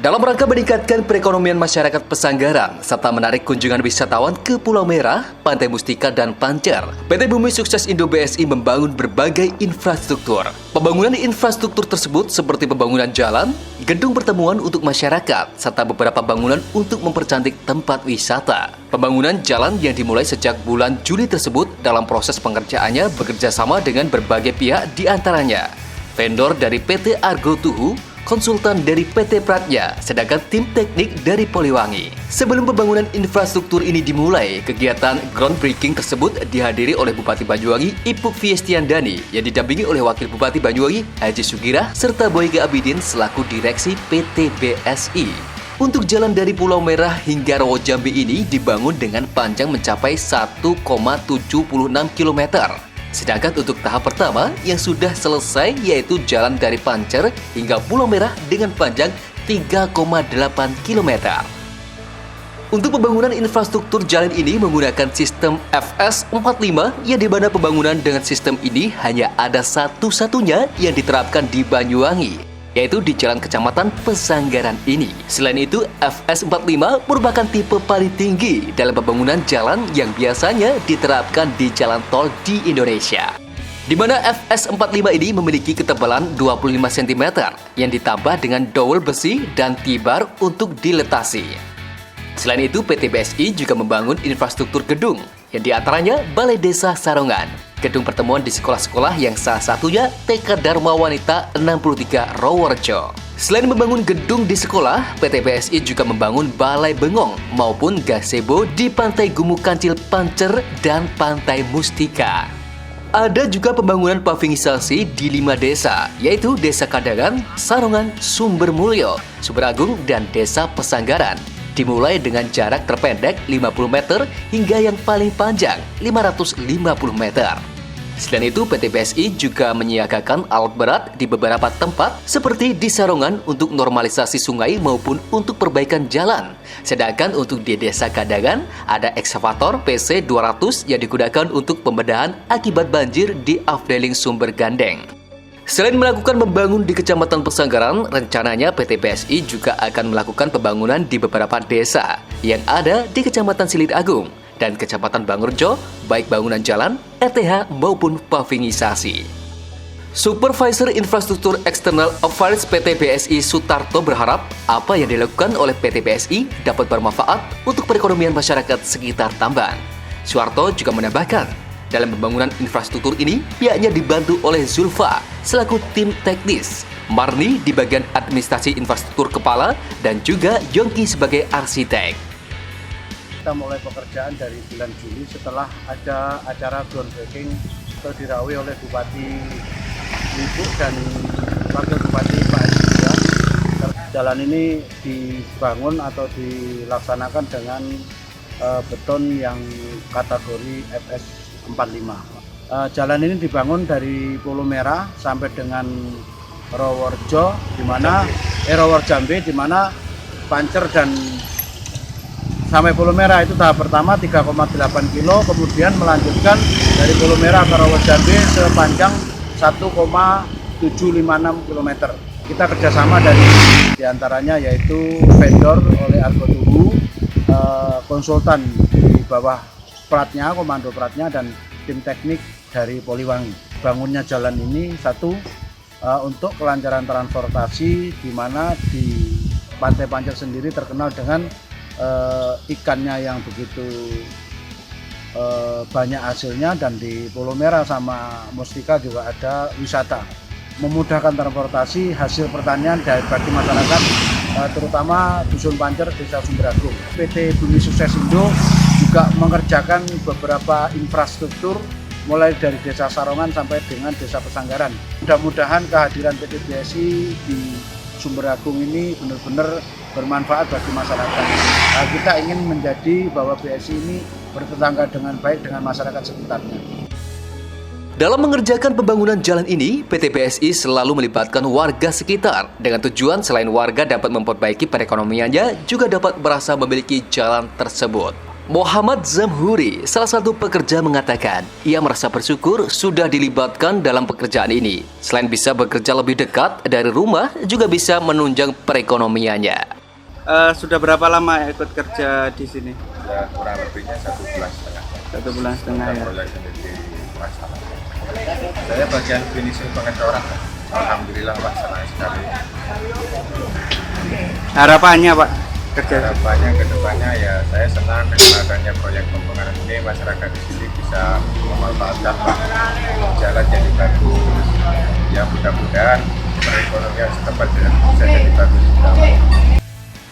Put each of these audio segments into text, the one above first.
Dalam rangka meningkatkan perekonomian masyarakat Pesanggaran serta menarik kunjungan wisatawan ke Pulau Merah, Pantai Mustika, dan Pancer, PT Bumi Sukses Indo BSI membangun berbagai infrastruktur. Pembangunan infrastruktur tersebut seperti pembangunan jalan, gedung pertemuan untuk masyarakat, serta beberapa bangunan untuk mempercantik tempat wisata. Pembangunan jalan yang dimulai sejak bulan Juli tersebut dalam proses pengerjaannya bekerja sama dengan berbagai pihak, diantaranya vendor dari PT Argo Tuhu, konsultan dari PT Pratnya, sedangkan tim teknik dari Poliwangi. Sebelum pembangunan infrastruktur ini dimulai, kegiatan groundbreaking tersebut dihadiri oleh Bupati Banyuwangi Ipuk Fiestiandani yang didampingi oleh Wakil Bupati Banyuwangi Haji Sugirah serta Boyke Abidin selaku Direksi PT BSI. Untuk jalan dari Pulau Merah hingga Rawajambe ini dibangun dengan panjang mencapai 1,76 km. Sedangkan untuk tahap pertama yang sudah selesai yaitu jalan dari Pancer hingga Pulau Merah dengan panjang 3,8 km. Untuk pembangunan infrastruktur jalan ini menggunakan sistem FS45 yang di mana pembangunan dengan sistem ini hanya ada satu-satunya yang diterapkan di Banyuwangi, yaitu di Jalan Kecamatan Pesanggaran ini. Selain itu, FS45 merupakan tipe paling tinggi dalam pembangunan jalan yang biasanya diterapkan di jalan tol di Indonesia. Di mana FS45 ini memiliki ketebalan 25 cm yang ditambah dengan dowel besi dan T-bar untuk diletasi. Selain itu, PT BSI juga membangun infrastruktur gedung yang diantaranya Balai Desa Sarongan, gedung pertemuan di sekolah-sekolah yang salah satunya TK Dharma Wanita 63 Rawarejo. Selain membangun gedung di sekolah, PT BSI juga membangun Balai Bengong maupun gazebo di Pantai Gumuk Kancil Pancer dan Pantai Mustika. Ada juga pembangunan pavingisasi di 5 desa, yaitu Desa Kadangan, Sarongan, Sumbermulyo, Sumeragung, dan Desa Pesanggaran. Dimulai dengan jarak terpendek 50 meter hingga yang paling panjang 550 meter. Selain itu, PT BSI juga menyiagakan alat berat di beberapa tempat seperti di Sarongan untuk normalisasi sungai maupun untuk perbaikan jalan. Sedangkan untuk di Desa Kadangan ada ekskavator PC200 yang digunakan untuk pembedahan akibat banjir di Afdeling Sumber Gandeng. Selain melakukan membangun di Kecamatan Pesanggaran, rencananya PT BSI juga akan melakukan pembangunan di beberapa desa yang ada di Kecamatan Silit Agung dan Kecamatan Bangurjo, baik bangunan jalan, ETH maupun pavingisasi. Supervisor Infrastruktur External Affairs PT BSI Sutarto berharap apa yang dilakukan oleh PT BSI dapat bermanfaat untuk perekonomian masyarakat sekitar Tamban. Suarto juga menambahkan, dalam pembangunan infrastruktur ini, pihaknya dibantu oleh Zulfa selaku tim teknis, Marni di bagian administrasi infrastruktur kepala, dan juga Yongki sebagai arsitek. Kita mulai pekerjaan dari bulan Juli setelah ada acara groundbreaking atau dirawi oleh Bupati Ibu dan Wakil Bupati Pak Haji juga. Jalan ini dibangun atau dilaksanakan dengan beton yang kategori FS45. Jalan ini dibangun dari Pulau Merah sampai dengan Rawarejo, Rawajambe, di mana Pancer dan sampai Pulau Merah itu tahap pertama 3,8 kilo, kemudian melanjutkan dari Pulau Merah ke Rawajambe sepanjang 1,756 km. Kita kerjasama dari diantaranya yaitu vendor oleh Argo Tuhu, konsultan di bawah Pratnya, komando Pratnya, dan tim teknik dari Poliwangi. Bangunnya jalan ini satu untuk kelancaran transportasi, di mana di Pantai Pancer sendiri terkenal dengan ikannya yang begitu banyak hasilnya, dan di Pulau Merah sama Mustika juga ada wisata. Memudahkan transportasi hasil pertanian bagi masyarakat, terutama Dusun Pancer, Desa Sumeragung. PT Bumi Sukses Indo juga mengerjakan beberapa infrastruktur mulai dari Desa Sarongan sampai dengan Desa Pesanggaran. Mudah-mudahan kehadiran PT BSI di Sumeragung ini benar-benar bermanfaat bagi masyarakat. Nah, kita ingin menjadi bahwa BSI ini bertetangga dengan baik dengan masyarakat sekitarnya. Dalam mengerjakan pembangunan jalan ini, PT BSI selalu melibatkan warga sekitar dengan tujuan selain warga dapat memperbaiki perekonomiannya, juga dapat merasa memiliki jalan tersebut. Muhammad Zamhuri, salah satu pekerja, mengatakan ia merasa bersyukur sudah dilibatkan dalam pekerjaan ini. Selain bisa bekerja lebih dekat dari rumah, juga bisa menunjang perekonomiannya. Sudah berapa lama ikut kerja di sini? Ya kurang lebihnya 1,5 bulan. 1,5 bulan ya. Proyek sendiri dilaksanakan. Saya bagian finishing pengecoran. Alhamdulillah Pak, senang sekali. Harapannya Pak kerja? Harapannya ke depannya ya saya senang dengan adanya proyek pembangunan ini, masyarakat di sini bisa memanfaatkan Pak. Jalan jadi bagus. Ya mudah-mudahan perekonomian setempat bisa jadi bagus juga.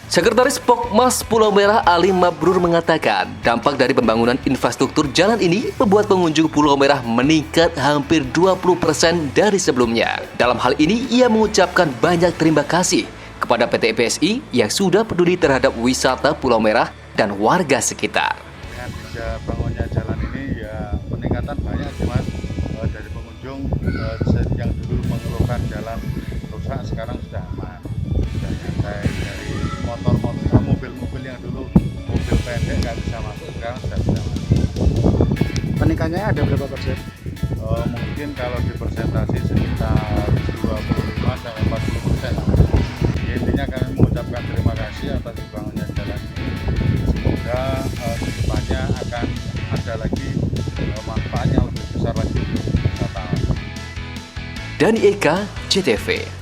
Sekretaris Pokmas Pulau Merah Ali Mabrur mengatakan dampak dari pembangunan infrastruktur jalan ini membuat pengunjung Pulau Merah meningkat hampir 20% dari sebelumnya. Dalam hal ini, ia mengucapkan banyak terima kasih kepada PT PSI yang sudah peduli terhadap wisata Pulau Merah dan warga sekitar. Dengan bisa bangunnya jalan ini ya peningkatan banyak sih Mas. Dari pengunjung yang dulu mengeluhkan jalan rusak sekarang sudah aman, sudah nyantai. Dari mobil-mobil yang dulu mobil pendek nggak bisa masuk sekarang sudah bisa masuk. Peningkatannya ada berapa persen? Mungkin kalau di persentase sekitar 25-40%. Ya, intinya kami mengucapkan terima kasih atas dibangunnya jalan ini. Semoga kedepannya akan ada lagi manfaat yang lebih besar lagi untuk wisatawan. Dani Eka, CTV.